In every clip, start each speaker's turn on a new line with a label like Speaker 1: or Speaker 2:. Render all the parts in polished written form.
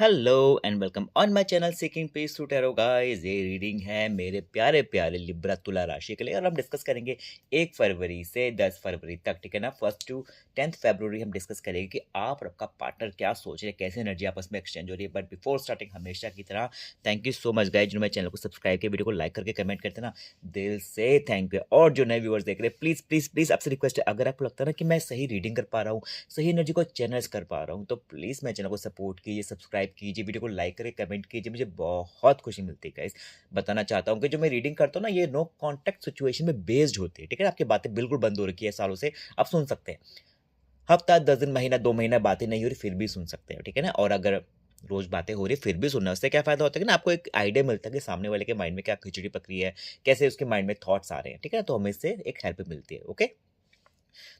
Speaker 1: Hello and welcome on my channel seeking peace to tarot guys. ये reading है मेरे प्यारे प्यारे लिब्रा तुला राशि के लिए और हम डिस्कस करेंगे 1 फरवरी से 10 फरवरी तक, ठीक है ना। 1 टू 10 फरवरी हम डिस्कस करेंगे कि आप और आपका पार्टनर क्या सोच रहे हैं, कैसे एनर्जी आपस में एक्सचेंज हो रही है। बट बिफोर स्टार्टिंग हमेशा की तरह thank you so much guys, जो मेरे चैनल को सब्सक्राइब किया, वीडियो को लाइक करके कमेंट करते ना, दिल से थैंक यू। और जो नए व्यूअर्स देख रहे हैं, प्लीज प्लीज प्लीज आपसे रिक्वेस्ट है, अगर आपको लगता है ना कि मैं सही रीडिंग कर पा रहा हूँ, सही एनर्जी को चैनल्स कर पा रहा हूँ, तो प्लीज़ मेरे चैनल को सपोर्ट कीजिए, सब्सक्राइब कीजिए, वीडियो को लाइक करें, कमेंट कीजिए, मुझे बहुत खुशी मिलती है गाइस। बताना चाहता हूँ कि जो मैं रीडिंग करता हूँ ना, ये नो कॉन्टैक्ट सिचुएशन में बेस्ड होती है, ठीक है ना। आपकी बातें बिल्कुल बंद हो रखी है सालों से, आप सुन सकते हैं। हफ्ता 10 दिन महीना 2 महीना बातें नहीं हो रही फिर भी सुन सकते हैं, ठीक है ना। और अगर रोज बातें हो रही है फिर भी सुनना, उससे क्या फायदा होता है कि ना, आपको एक आइडिया मिलता है कि सामने वाले के माइंड में क्या खिचड़ी पक रही है, कैसे उसके माइंड में थॉट्स आ रहे हैं, ठीक है ना। तो हमें इससे एक हेल्प मिलती है। ओके,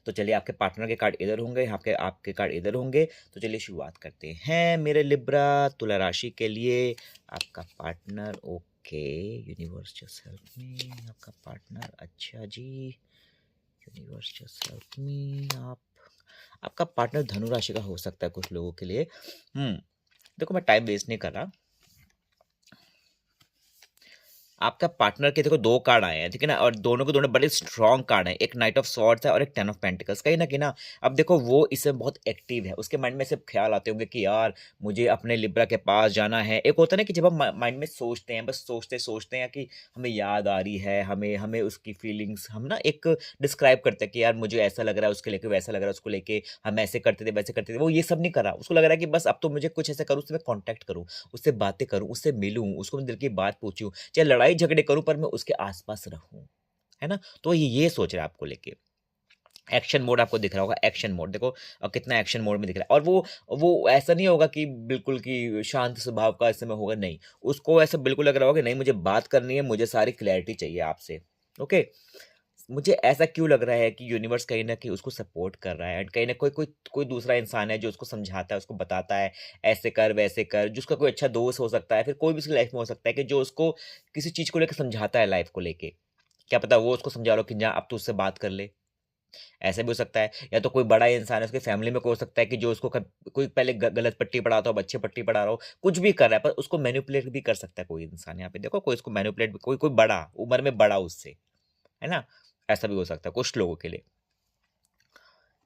Speaker 1: तो चलिए, आपके पार्टनर के कार्ड इधर होंगे, आपके आपके कार्ड इधर होंगे। तो चलिए शुरुआत करते हैं मेरे लिब्रा तुला राशि के लिए। आपका partner, okay, universe just help me. आपका पार्टनर, अच्छा जी, यूनिवर्स जस्ट हेल्प मी। आपका पार्टनर धनु राशि का हो सकता है कुछ लोगों के लिए। देखो, मैं टाइम वेस्ट नहीं कर रहा। आपका पार्टनर के देखो 2 कार्ड आए हैं, ठीक है ना, और दोनों के दोनों बड़े स्ट्रॉन्ग कार्ड हैं। एक नाइट ऑफ सॉर्ड्स है और एक 10 ऑफ पेंटिकल्स। कहीं न कहीं ना, अब देखो वो इसमें बहुत एक्टिव है। उसके माइंड में सिर्फ ख़्याल आते होंगे कि यार मुझे अपने लिब्रा के पास जाना है। एक होता है ना कि जब हम माइंड में सोचते हैं, बस सोचते हैं कि हमें याद आ रही है, हमें हमें उसकी फीलिंग्स हम ना एक डिस्क्राइब करते हैं कि यार मुझे ऐसा लग रहा है उसको लेके, वैसा लग रहा है उसको लेके, हम ऐसे करते थे, वैसे करते थे। वो ये सब नहीं कर रहा। उसको लग रहा है कि बस अब तो मुझे कुछ ऐसा करूँ, उससे मैं कॉन्टैक्ट करूँ, उससे बातें करूँ, उससे मिलूँ, उसको मैं दिल की बात पूछूँ। चाहे लड़ाई झगड़े करूँ पर मैं उसके आस-पास रहूँ, है ना? तो ये सोच रहा है आपको लेके। एक्शन मोड आपको दिख रहा होगा, एक्शन मोड देखो कितना एक्शन मोड में दिख रहा है। और वो ऐसा नहीं होगा कि बिल्कुल कि शांत स्वभाव का इस समय होगा, नहीं। उसको ऐसा बिल्कुल लग रहा होगा कि नहीं, मुझे बात करनी है, मुझे सारी क्लैरिटी चाहिए आपसे, ओके? मुझे ऐसा क्यों लग रहा है कि यूनिवर्स कहीं न कहीं उसको सपोर्ट कर रहा है, एंड कहीं न कोई कोई कोई दूसरा इंसान है जो उसको समझाता है, उसको बताता है, ऐसे कर, वैसे कर। जिसका कोई अच्छा दोस्त हो सकता है, फिर कोई भी उसकी लाइफ़ में हो सकता है कि जो उसको किसी चीज़ को लेके समझाता है, लाइफ़ को लेके। क्या पता वो उसको समझा रहा हो कि जा अब तू उससे बात कर ले, ऐसा भी हो सकता है। या तो कोई बड़ा इंसान है, उसकी फैमिली में कोई हो सकता है कि जो उसको कोई पहले गलत पट्टी पढ़ाता हो, अब अच्छी पट्टी पढ़ा रहा हो, कुछ भी कर रहा है, पर उसको मैनिपुलेट भी कर सकता है कोई इंसान। यहाँ पे देखो, कोई इसको मैनिपुलेट, कोई कोई बड़ा, उम्र में बड़ा उससे, है ना? ऐसा भी हो सकता है कुछ लोगों के लिए।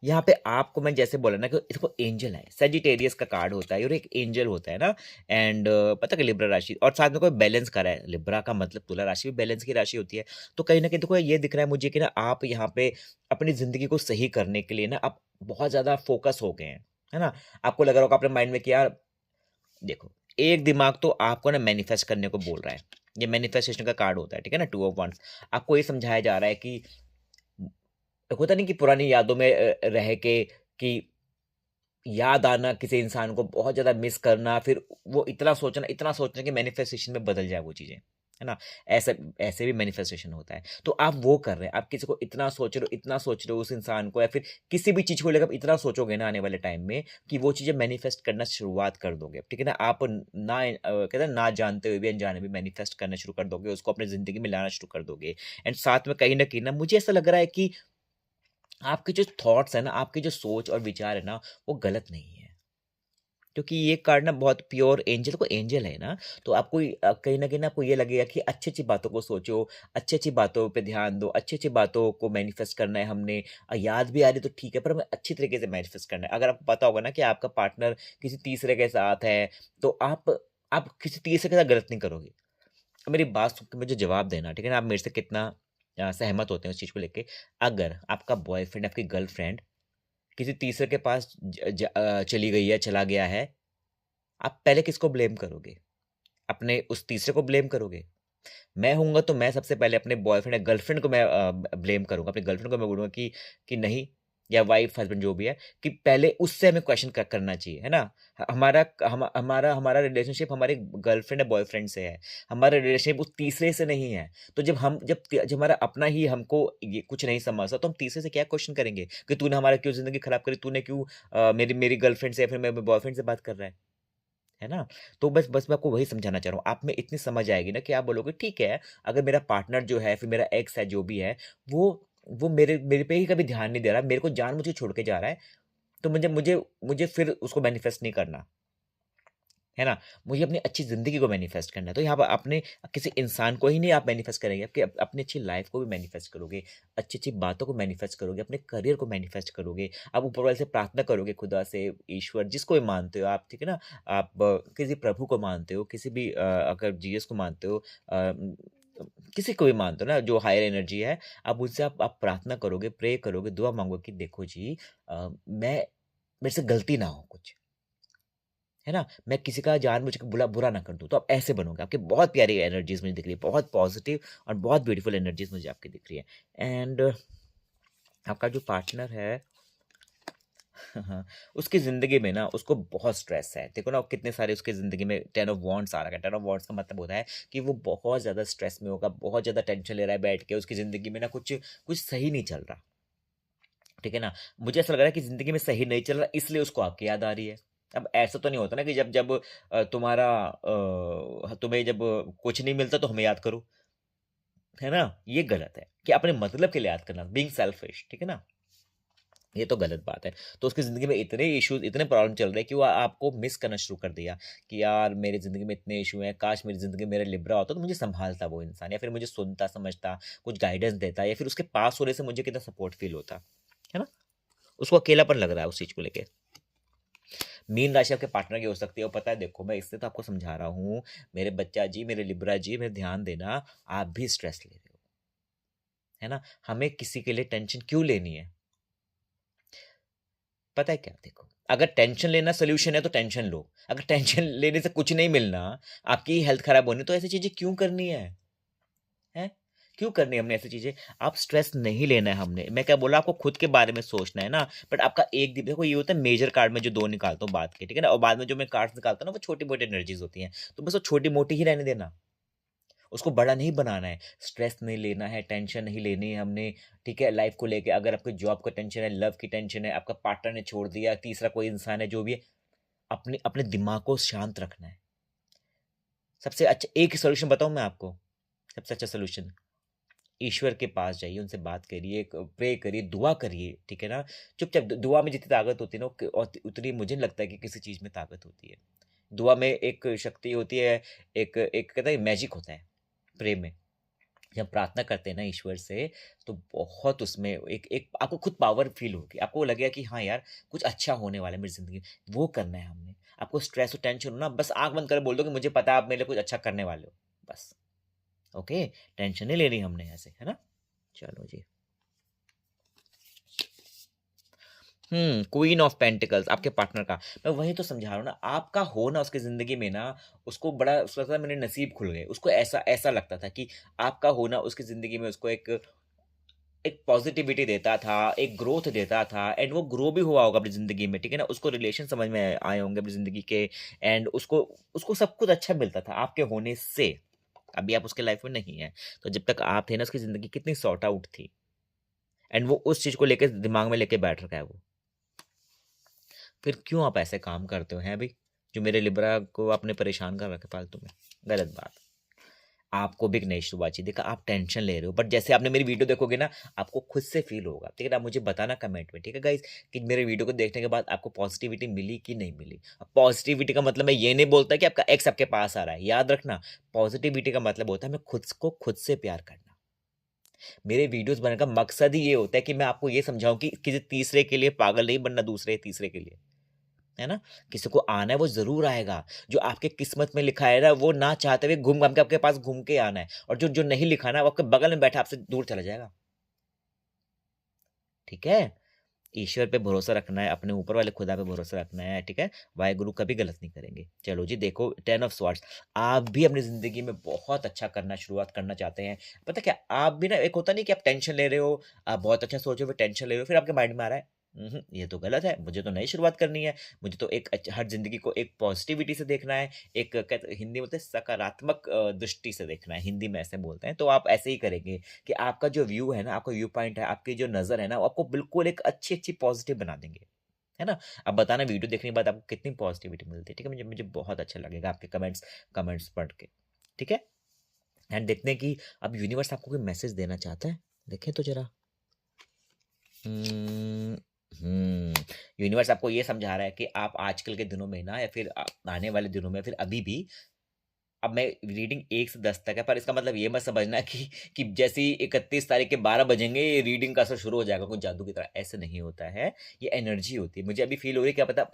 Speaker 1: यहाँ पे आपको मैं जैसे बोला ना कि देखो, एंजल है, सजिटेरियस का कार्ड होता है और एक एंजल होता है ना। एंड पता है लिब्रा राशि और साथ में कोई बैलेंस कर रहा है। लिब्रा का मतलब तुला राशि भी बैलेंस की राशि होती है। तो कहीं ना कहीं देखो, ये दिख रहा है मुझे कि ना, आप यहाँ पे अपनी जिंदगी को सही करने के लिए ना, आप बहुत ज्यादा फोकस हो गए हैं, है ना। आपको लग रहा होगा अपने माइंड में कि यार देखो, एक दिमाग तो आपको ना मैनिफेस्ट करने को बोल रहा है। ये मैनिफेस्टेशन का कार्ड होता है, ठीक है ना, 2 ऑफ वंस। आपको ये समझाया जा रहा है कि होता नहीं कि पुरानी यादों में रह के कि याद आना, किसी इंसान को बहुत ज़्यादा मिस करना, फिर वो इतना सोचना कि मैनिफेस्टेशन में बदल जाए वो चीज़ें, है ना? ऐसे ऐसे भी मैनिफेस्टेशन होता है। तो आप वो कर रहे हैं, आप किसी को इतना सोच रहे हो उस इंसान को, या फिर किसी भी चीज़ को लेकर आप इतना सोचोगे ना आने वाले टाइम में कि वो चीज़ें मैनिफेस्ट करना शुरुआत कर दोगे, ठीक है ना? आप कहते हैं ना जानते हुए भी, अनजाने भी मैनिफेस्ट करना शुरू कर दोगे, उसको अपनी ज़िंदगी में लाना शुरू कर दोगे। एंड साथ में कहीं न कहीं ना, मुझे ऐसा लग रहा है कि आपके जो थॉट्स है ना, आपकी जो सोच और विचार है ना, वो गलत नहीं है। क्योंकि ये कार्ड ना बहुत प्योर एंजल को एंजल है ना, तो आपको कहीं न कहीं ना आपको ये लगेगा कि अच्छी-अच्छी बातों को सोचो, अच्छी-अच्छी बातों पे ध्यान दो, अच्छी-अच्छी बातों को मैनिफेस्ट करना है हमने। याद भी आ रही तो ठीक है, पर हमें अच्छी तरीके से मैनिफेस्ट करना है। अगर आपको पता होगा ना कि आपका पार्टनर किसी तीसरे के साथ है, तो आप किसी तीसरे के साथ गलत नहीं करोगे। अब मेरी बात सुन के मुझे जवाब देना, ठीक है ना? आप मेरे से कितना सहमत होते हैं उस चीज़ को लेके। अगर आपका बॉयफ्रेंड, आपकी गर्लफ्रेंड किसी तीसरे के पास चली गई है, चला गया है, आप पहले किसको ब्लेम करोगे? अपने उस तीसरे को ब्लेम करोगे? मैं होऊँगा तो मैं सबसे पहले अपने बॉयफ्रेंड या गर्लफ्रेंड को मैं ब्लेम करूँगा। अपनी गर्लफ्रेंड को मैं बोलूँगा कि नहीं, या वाइफ़, हस्बैंड जो भी है, कि पहले उससे हमें क्वेश्चन करना चाहिए, है ना? हमारा रिलेशनशिप हमारे गर्लफ्रेंड या बॉयफ्रेंड से है। हमारा रिलेशनशिप उस तीसरे से नहीं है। तो जब हमारा अपना ही हमको ये कुछ नहीं समझता, तो हम तीसरे से क्या क्वेश्चन करेंगे कि तूने हमारा क्यों ज़िंदगी खराब करी? तूने क्यों मेरी मेरी गर्लफ्रेंड से या फिर मेरे बॉयफ्रेंड से बात कर रहा है ना? तो बस मैं आपको वही समझाना चाह रहा हूँ। आप में इतनी समझ आएगी ना कि आप बोलोगे ठीक है, अगर मेरा पार्टनर जो है, फिर मेरा एक्स है, जो भी है, वो मेरे मेरे पे ही कभी ध्यान नहीं दे रहा, मेरे को जानबूझ के छोड़ के जा रहा है, तो मुझे मुझे मुझे फिर उसको मैनिफेस्ट नहीं करना। है ना? मुझे अपनी अच्छी ज़िंदगी को मैनिफेस्ट करना है, तो यहाँ पर अपने किसी इंसान को ही नहीं आप मैनिफेस्ट करेंगे, आपके अपनी अच्छी लाइफ़ को भी मैनिफेस्ट करोगे, अच्छी-अच्छी बातों को मैनिफेस्ट करोगे, अपने करियर को मैनिफेस्ट करोगे। आप ऊपर वाले से प्रार्थना करोगे, खुदा से, ईश्वर जिसको भी मानते हो आप, ठीक है ना? आप किसी प्रभु को मानते हो, किसी भी अगर जीसस को मानते हो, किसी को भी मानते हो ना जो हायर एनर्जी है, आप उनसे आप प्रार्थना करोगे, प्रे करोगे, दुआ माँगोगे कि देखो जी, मैं मेरे से गलती ना हो कुछ। है ना? मैं किसी का जानबूझ के बुरा ना कर दूँ, तो आप ऐसे बनोगे। आपकी बहुत प्यारी एनर्जीज़ मुझे दिख रही है, बहुत पॉज़िटिव और बहुत ब्यूटीफुल एनर्जीज़ मुझे आपकी दिख रही है। एंड आपका जो पार्टनर है हाँ, उसकी ज़िंदगी में ना उसको बहुत स्ट्रेस है। देखो ना कितने सारे उसकी ज़िंदगी में 10 ऑफ वांड्स आ रखा है। 10 ऑफ वांड्स का मतलब होता है कि वो बहुत ज़्यादा स्ट्रेस में होगा, बहुत ज़्यादा टेंशन ले रहा है बैठ के, उसकी ज़िंदगी में ना कुछ कुछ सही नहीं चल रहा। ठीक है ना? मुझे ऐसा लग रहा है कि ज़िंदगी में सही नहीं चल रहा, इसलिए उसको आपकी याद आ रही है। अब ऐसा तो नहीं होता ना कि जब जब तुम्हें जब कुछ नहीं मिलता तो हमें याद करो, है ना? ये गलत है कि अपने मतलब के लिए याद करना, बीइंग सेल्फिश, ठीक है ना? ये तो गलत बात है। तो उसकी ज़िंदगी में इतने इश्यूज़, इतने प्रॉब्लम चल रहे हैं कि वो आपको मिस करना शुरू कर दिया कि यार मेरी ज़िंदगी में इतने इश्यू हैं, काश मेरी ज़िंदगी में मेरा लिब्रा होता तो मुझे सँभालता वो इंसान, या फिर मुझे सुनता, समझता, कुछ गाइडेंस देता, या फिर उसके पास होने से मुझे कितना सपोर्ट फ़ील होता। है ना? उसको अकेलापन लग रहा है उस चीज़ को लेके। मीन राशि आपके पार्टनर की हो सकती है, और पता है देखो मैं इससे तो आपको समझा रहा हूँ, मेरे बच्चा जी, मेरे लिब्रा जी, मेरे ध्यान देना, आप भी स्ट्रेस ले रहे हो, है ना? हमें किसी के लिए टेंशन क्यों लेनी है? पता है क्या? देखो, अगर टेंशन लेना सॉल्यूशन है तो टेंशन लो। अगर टेंशन लेने से कुछ नहीं मिलना, आपकी हेल्थ खराब होनी, तो ऐसी चीज़ें क्यों करनी है? हैं? क्यों करनी है हमने ऐसी चीज़ें? आप स्ट्रेस नहीं लेना है हमने। मैं क्या बोल रहा हूँ, आपको खुद के बारे में सोचना है ना, बट आपका एक दिन देखो ये होता है मेजर कार्ड में जो 2 निकालता हूँ बात के, ठीक है ना? और बाद में जो मैं कार्ड्स निकालता हूँ ना, वो छोटी-मोटी एनर्जीज़ होती हैं। तो बस वो छोटी-मोटी ही रहने देना। उसको बड़ा नहीं बनाना है, स्ट्रेस नहीं लेना है, टेंशन नहीं लेनी है हमने, ठीक है? लाइफ़ को लेके अगर आपको जॉब का टेंशन है, लव की टेंशन है, आपका पार्टनर ने छोड़ दिया, तीसरा कोई इंसान है, जो भी है, अपने अपने दिमाग को शांत रखना है। सबसे अच्छा एक ही सॉल्यूशन बताऊँ मैं आपको, सबसे अच्छा सॉल्यूशन, ईश्वर के पास जाइए, उनसे बात करिए, प्रे करिए, दुआ करिए, ठीक है ना? चुपचाप दुआ में जितनी ताकत होती है ना, उतनी मुझे नहीं लगता है कि किसी चीज़ में ताकत होती है। दुआ में एक शक्ति होती है, एक एक कहते हैं मैजिक होता है, प्रे में। जब प्रार्थना करते हैं ना ईश्वर से, तो बहुत उसमें एक एक आपको खुद पावर फ़ील होगी। आपको लगेगा कि हाँ यार, कुछ अच्छा होने वाला है मेरी ज़िंदगी में, वो करना है हमने। आपको स्ट्रेस और टेंशन हो ना, बस आँख बंद कर बोल दो कि मुझे पता है आप मेरे लिए कुछ अच्छा करने वाले हो, बस। ओके? टेंशन नहीं लेनी हमने ऐसे, है ना? चलो जी। क्वीन ऑफ पेंटिकल्स आपके पार्टनर का। मैं वही तो समझा रहा हूँ ना, आपका होना उसकी ज़िंदगी में ना, उसको बड़ा उसको लगता था मेरे नसीब खुल गए। उसको ऐसा ऐसा लगता था कि आपका होना उसकी ज़िंदगी में उसको एक पॉज़िटिविटी देता था, एक ग्रोथ देता था, एंड वो ग्रो भी हुआ होगा अपनी ज़िंदगी में, ठीक है ना? उसको रिलेशन समझ में आए होंगे अपनी ज़िंदगी के, एंड उसको उसको सब कुछ अच्छा मिलता था आपके होने से। अभी आप उसके लाइफ़ में नहीं हैं, तो जब तक आप थे ना उसकी ज़िंदगी कितनी सॉर्ट आउट थी, एंड वो उस चीज़ को लेके दिमाग में लेके बैठ रखा है वो। फिर क्यों आप ऐसे काम करते हो, हैं भई? जो मेरे लिब्रा को आपने परेशान कर रखा है फालतू में, गलत बात। आपको भी एक नई शुरुआत चाहिए। देखा आप टेंशन ले रहे हो, बट जैसे आपने मेरी वीडियो देखोगे ना, आपको खुद से फ़ील होगा, ठीक है ना? आप मुझे बताना कमेंट में, ठीक है गाइज़? कि मेरे वीडियो को देखने के बाद आपको पॉज़िटिविटी मिली कि नहीं मिली? अब पॉज़िटिविटी का मतलब मैं ये नहीं बोलता कि आपका एक्स आपके पास आ रहा है, याद रखना, पॉज़िटिविटी का मतलब होता है हमें खुद को खुद से प्यार करना। मेरे वीडियोज़ बनाने का मकसद ही ये होता है कि मैं आपको ये समझाऊँ कि किसी तीसरे के लिए पागल नहीं बनना, दूसरे तीसरे के लिए। है ना? किसी को आना है वो ज़रूर आएगा। जो आपके किस्मत में लिखा है ना, वो ना चाहते हुए घूम-घाम के आपके पास घूम के आना है, और जो जो नहीं लिखा ना वो आपके बगल में बैठा आपसे दूर चला जाएगा। ठीक है? ईश्वर पे भरोसा रखना है, अपने ऊपर वाले खुदा पे भरोसा रखना है, ठीक है? वाहेगुरु कभी गलत नहीं करेंगे। चलो जी देखो 10 ऑफ स्वॉर्ड्स, आप भी अपनी ज़िंदगी में बहुत अच्छा करना शुरुआत करना चाहते हैं। पता है क्या? आप भी ना, एक होता नहीं कि आप टेंशन ले रहे हो, आप बहुत अच्छा सोच रहे हो, फिर टेंशन ले रहे हो, फिर आपके माइंड में आ रहा है, ये तो गलत है, मुझे तो नई शुरुआत करनी है, मुझे तो एक हर ज़िंदगी को एक पॉज़िटिविटी से देखना है, एक कहते हिंदी में बोलते हैं सकारात्मक दृष्टि से देखना है, हिंदी में ऐसे बोलते हैं। तो आप ऐसे ही करेंगे कि आपका जो व्यू है ना, आपका व्यू पॉइंट है, आपकी जो नज़र है ना, वो आपको बिल्कुल एक अच्छी-अच्छी पॉज़िटिव बना देंगे। है ना? अब बताना वीडियो देखने के बाद आपको कितनी पॉज़िटिविटी मिलती है, ठीक है? मुझे मुझे बहुत अच्छा लगेगा आपके कमेंट्स कमेंट्स पढ़ के, ठीक है? एंड देखते हैं कि अब यूनिवर्स आपको कोई मैसेज देना चाहता है। देखें तो ज़रा। उम्म यूनिवर्स आपको ये समझा रहा है कि आप आजकल के दिनों में ना या फिर आने वाले दिनों में फिर अभी भी अब मैं रीडिंग 1 से 10 तक है, पर इसका मतलब ये मत समझना कि जैसे ही 31 तारीख के 12 बजेंगे, ये रीडिंग का असर शुरू हो जाएगा कुछ जादू की तरह, ऐसे नहीं होता है। ये एनर्जी होती है। मुझे अभी फ़ील हो रही है, क्या पता आप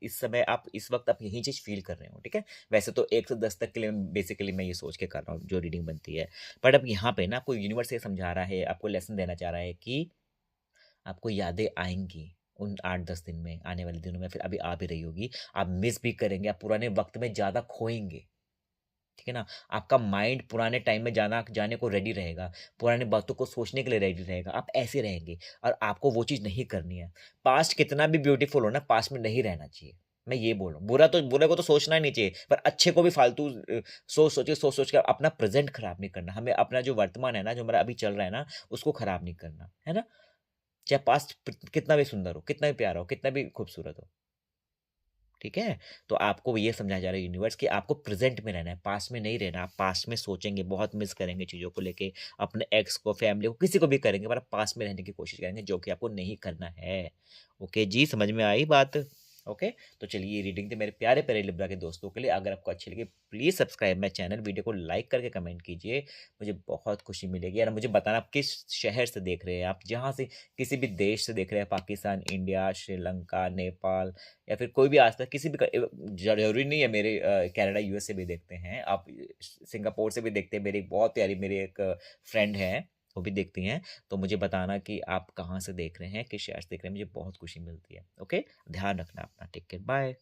Speaker 1: इस समय आप इस वक़्त आप यही चीज़ फ़ील कर रहे हो, ठीक है? वैसे तो 1 से 10 तक के लिए बेसिकली मैं ये सोच के कर रहा हूँ, जो रीडिंग बनती है। बट अब यहाँ पे ना आपको यूनिवर्स ये समझा रहा है, आपको लेसन देना चाह रहा है कि आपको यादें आएँगी, उन 8-10 दिन में, आने वाले दिनों में, फिर अभी आ भी रही होगी। आप मिस भी करेंगे, आप पुराने वक़्त में ज़्यादा खोएँगे। ठीक है ना? आपका माइंड पुराने टाइम में जाने को रेडी रहेगा, पुरानी बातों को सोचने के लिए रेडी रहेगा, आप ऐसे रहेंगे और आपको वो चीज़ नहीं करनी है। पास्ट कितना भी ब्यूटीफुल हो ना, पास्ट में नहीं रहना चाहिए। मैं ये बोल रहा हूँ, बुरे को तो सोचना ही नहीं चाहिए, पर अच्छे को भी फालतू सोच-सोच के अपना प्रेज़ेंट खराब नहीं करना। हमें अपना जो वर्तमान है ना, जो हमारा अभी चल रहा है ना, उसको खराब नहीं करना, है ना? चाहे पास्ट कितना भी सुंदर हो, कितना भी प्यारा हो, कितना भी खूबसूरत हो। ठीक है? तो आपको ये समझाया जा रहा है यूनिवर्स कि आपको प्रेज़ेंट में रहना है, पास्ट में नहीं रहना। आप पास्ट में सोचेंगे, बहुत मिस करेंगे चीज़ों को लेके, अपने एक्स को, फैमिली को, किसी को भी करेंगे, पर आप पास्ट में रहने की कोशिश करेंगे, जो कि आपको नहीं करना है। ओके जी, समझ में आई बात? ओके? तो चलिए, ये रीडिंग थी मेरे प्यारे-प्यारे लिब्रा के दोस्तों के लिए। अगर आपको अच्छी लगी, please subscribe my channel, video को लाइक करके कमेंट कीजिए, मुझे बहुत खुशी मिलेगी। और मुझे बताना आप किस शहर से देख रहे हैं, आप जहाँ से किसी भी देश से देख रहे हैं, पाकिस्तान, इंडिया, श्रीलंका, नेपाल या फिर कोई भी आज तक किसी भी ज़रूरी नहीं है मेरे कनाडा यूएस से भी देखते हैं, आप सिंगापुर से भी देखते हैं, मेरी एक बहुत प्यारी मेरी एक फ्रेंड है, वो भी देखती हैं। तो मुझे बताना कि आप कहाँ से देख रहे हैं, किस शहर से देख रहे हैं, मुझे बहुत खुशी मिलती है। ओके? ध्यान रखना अपना, टेक केयर, बाय।